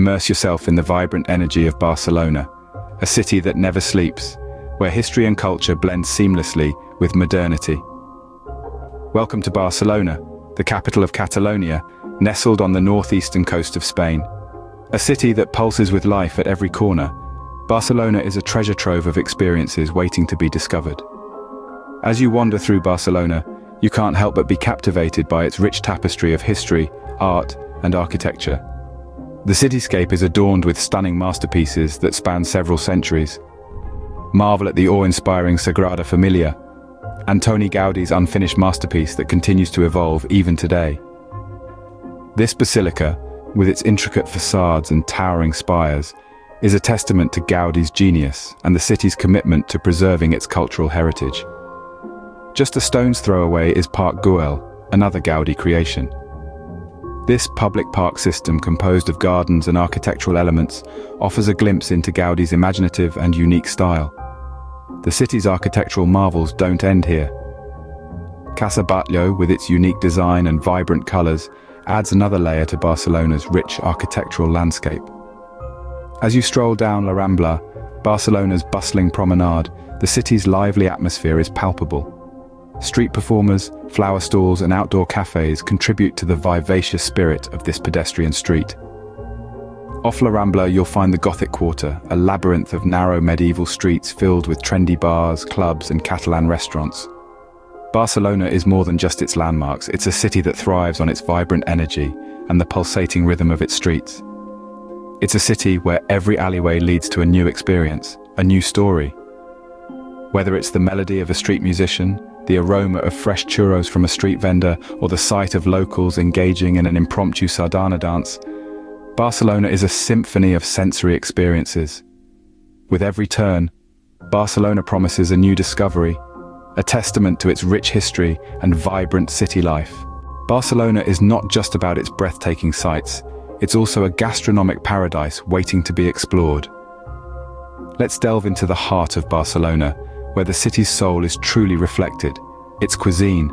Immerse yourself in the vibrant energy of Barcelona, a city that never sleeps, where history and culture blend seamlessly with modernity. Welcome to Barcelona, the capital of Catalonia, nestled on the northeastern coast of Spain. A city that pulses with life at every corner, Barcelona is a treasure trove of experiences waiting to be discovered. As you wander through Barcelona, you can't help but be captivated by its rich tapestry of history, art, and architecture. The cityscape is adorned with stunning masterpieces that span several centuries. Marvel at the awe-inspiring Sagrada Familia, Antoni Gaudi's unfinished masterpiece that continues to evolve even today. This basilica, with its intricate facades and towering spires, is a testament to Gaudi's genius and the city's commitment to preserving its cultural heritage. Just a stone's throw away is Park Güell, another Gaudi creation. This public park system, composed of gardens and architectural elements, offers a glimpse into Gaudi's imaginative and unique style. The city's architectural marvels don't end here. Casa Batlló, with its unique design and vibrant colors, adds another layer to Barcelona's rich architectural landscape. As you stroll down La Rambla, Barcelona's bustling promenade, the city's lively atmosphere is palpable. Street performers, flower stalls, and outdoor cafes contribute to the vivacious spirit of this pedestrian street. Off La Rambla, you'll find the Gothic Quarter, a labyrinth of narrow medieval streets filled with trendy bars, clubs, and Catalan restaurants. Barcelona is more than just its landmarks. It's a city that thrives on its vibrant energy and the pulsating rhythm of its streets. It's a city where every alleyway leads to a new experience, a new story. Whether it's the melody of a street musician, the aroma of fresh churros from a street vendor, or the sight of locals engaging in an impromptu sardana dance, Barcelona is a symphony of sensory experiences. With every turn, Barcelona promises a new discovery, a testament to its rich history and vibrant city life. Barcelona is not just about its breathtaking sights, it's also a gastronomic paradise waiting to be explored. Let's delve into the heart of Barcelona, where the city's soul is truly reflected, its cuisine.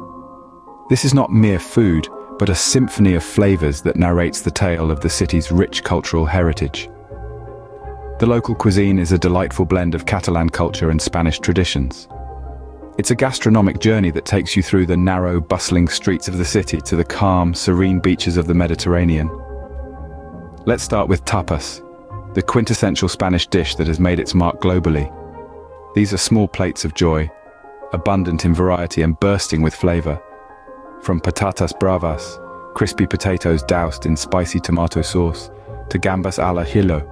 This is not mere food, but a symphony of flavors that narrates the tale of the city's rich cultural heritage. The local cuisine is a delightful blend of Catalan culture and Spanish traditions. It's a gastronomic journey that takes you through the narrow, bustling streets of the city to the calm, serene beaches of the Mediterranean. Let's start with tapas, the quintessential Spanish dish that has made its mark globally. These are small plates of joy, abundant in variety and bursting with flavor. From patatas bravas, crispy potatoes doused in spicy tomato sauce, to gambas al ajillo,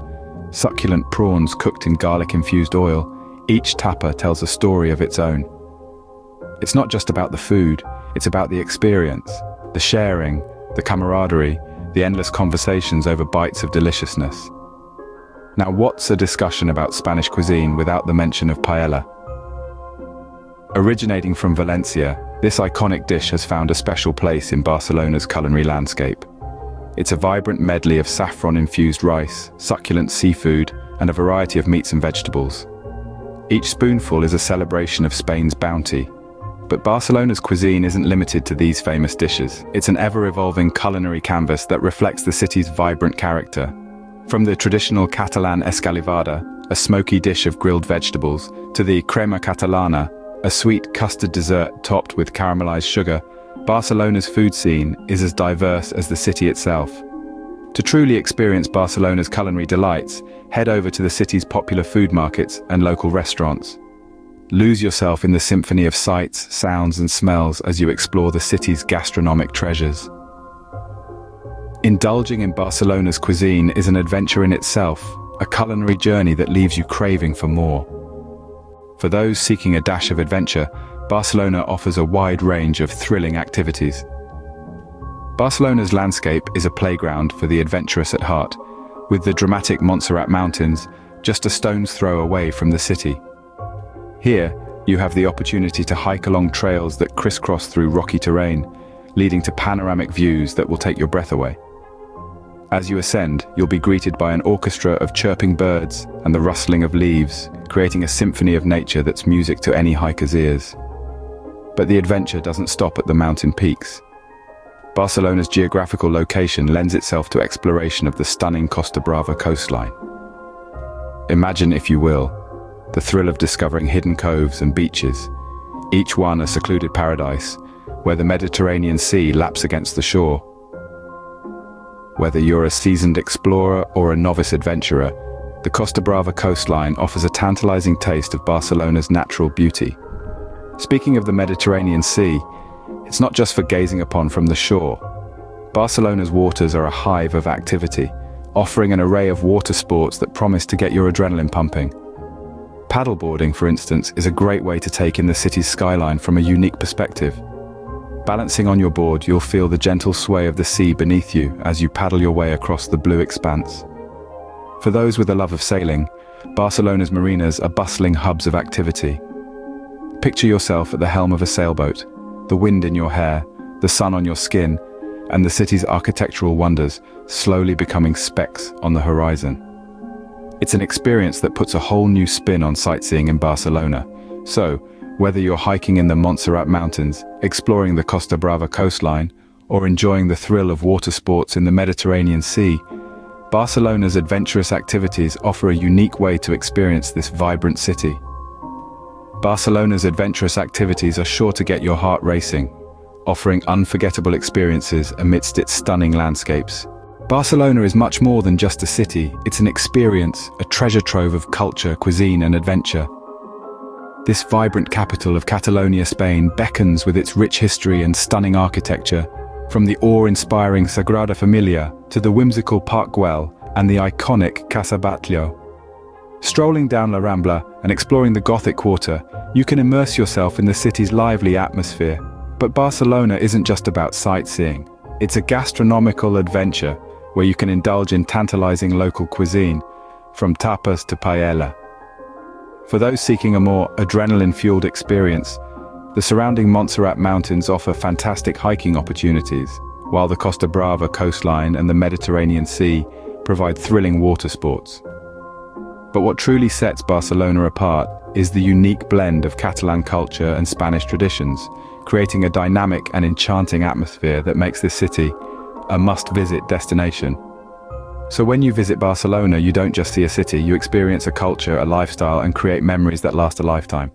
succulent prawns cooked in garlic-infused oil, each tapa tells a story of its own. It's not just about the food, it's about the experience, the sharing, the camaraderie, the endless conversations over bites of deliciousness. Now, what's a discussion about Spanish cuisine without the mention of paella? Originating from Valencia, this iconic dish has found a special place in Barcelona's culinary landscape. It's a vibrant medley of saffron-infused rice, succulent seafood, and a variety of meats and vegetables. Each spoonful is a celebration of Spain's bounty. But Barcelona's cuisine isn't limited to these famous dishes. It's an ever-evolving culinary canvas that reflects the city's vibrant character. From the traditional Catalan escalivada, a smoky dish of grilled vegetables, to the crema catalana, a sweet custard dessert topped with caramelized sugar, Barcelona's food scene is as diverse as the city itself. To truly experience Barcelona's culinary delights, head over to the city's popular food markets and local restaurants. Lose yourself in the symphony of sights, sounds, and smells as you explore the city's gastronomic treasures. Indulging in Barcelona's cuisine is an adventure in itself, a culinary journey that leaves you craving for more. For those seeking a dash of adventure, Barcelona offers a wide range of thrilling activities. Barcelona's landscape is a playground for the adventurous at heart, with the dramatic Montserrat Mountains just a stone's throw away from the city. Here, you have the opportunity to hike along trails that crisscross through rocky terrain, leading to panoramic views that will take your breath away. As you ascend, you'll be greeted by an orchestra of chirping birds and the rustling of leaves, creating a symphony of nature that's music to any hiker's ears. But the adventure doesn't stop at the mountain peaks. Barcelona's geographical location lends itself to exploration of the stunning Costa Brava coastline. Imagine, if you will, the thrill of discovering hidden coves and beaches, each one a secluded paradise, where the Mediterranean Sea laps against the shore. Whether you're a seasoned explorer or a novice adventurer, the Costa Brava coastline offers a tantalizing taste of Barcelona's natural beauty. Speaking of the Mediterranean Sea, it's not just for gazing upon from the shore. Barcelona's waters are a hive of activity, offering an array of water sports that promise to get your adrenaline pumping. Paddleboarding, for instance, is a great way to take in the city's skyline from a unique perspective. Balancing on your board, you'll feel the gentle sway of the sea beneath you as you paddle your way across the blue expanse. For those with a love of sailing, Barcelona's marinas are bustling hubs of activity. Picture yourself at the helm of a sailboat, the wind in your hair, the sun on your skin, and the city's architectural wonders slowly becoming specks on the horizon. It's an experience that puts a whole new spin on sightseeing in Barcelona. So, whether you're hiking in the Montserrat Mountains, exploring the Costa Brava coastline, or enjoying the thrill of water sports in the Mediterranean Sea, Barcelona's adventurous activities offer a unique way to experience this vibrant city. Barcelona's adventurous activities are sure to get your heart racing, offering unforgettable experiences amidst its stunning landscapes. Barcelona is much more than just a city, it's an experience, a treasure trove of culture, cuisine, and adventure. This vibrant capital of Catalonia, Spain, beckons with its rich history and stunning architecture, from the awe-inspiring Sagrada Familia to the whimsical Park Güell and the iconic Casa Batlló. Strolling down La Rambla and exploring the Gothic Quarter, you can immerse yourself in the city's lively atmosphere. But Barcelona isn't just about sightseeing. It's a gastronomical adventure where you can indulge in tantalizing local cuisine, from tapas to paella. For those seeking a more adrenaline-fueled experience, the surrounding Montserrat Mountains offer fantastic hiking opportunities, while the Costa Brava coastline and the Mediterranean Sea provide thrilling water sports. But what truly sets Barcelona apart is the unique blend of Catalan culture and Spanish traditions, creating a dynamic and enchanting atmosphere that makes this city a must-visit destination. So when you visit Barcelona, you don't just see a city, you experience a culture, a lifestyle, and create memories that last a lifetime.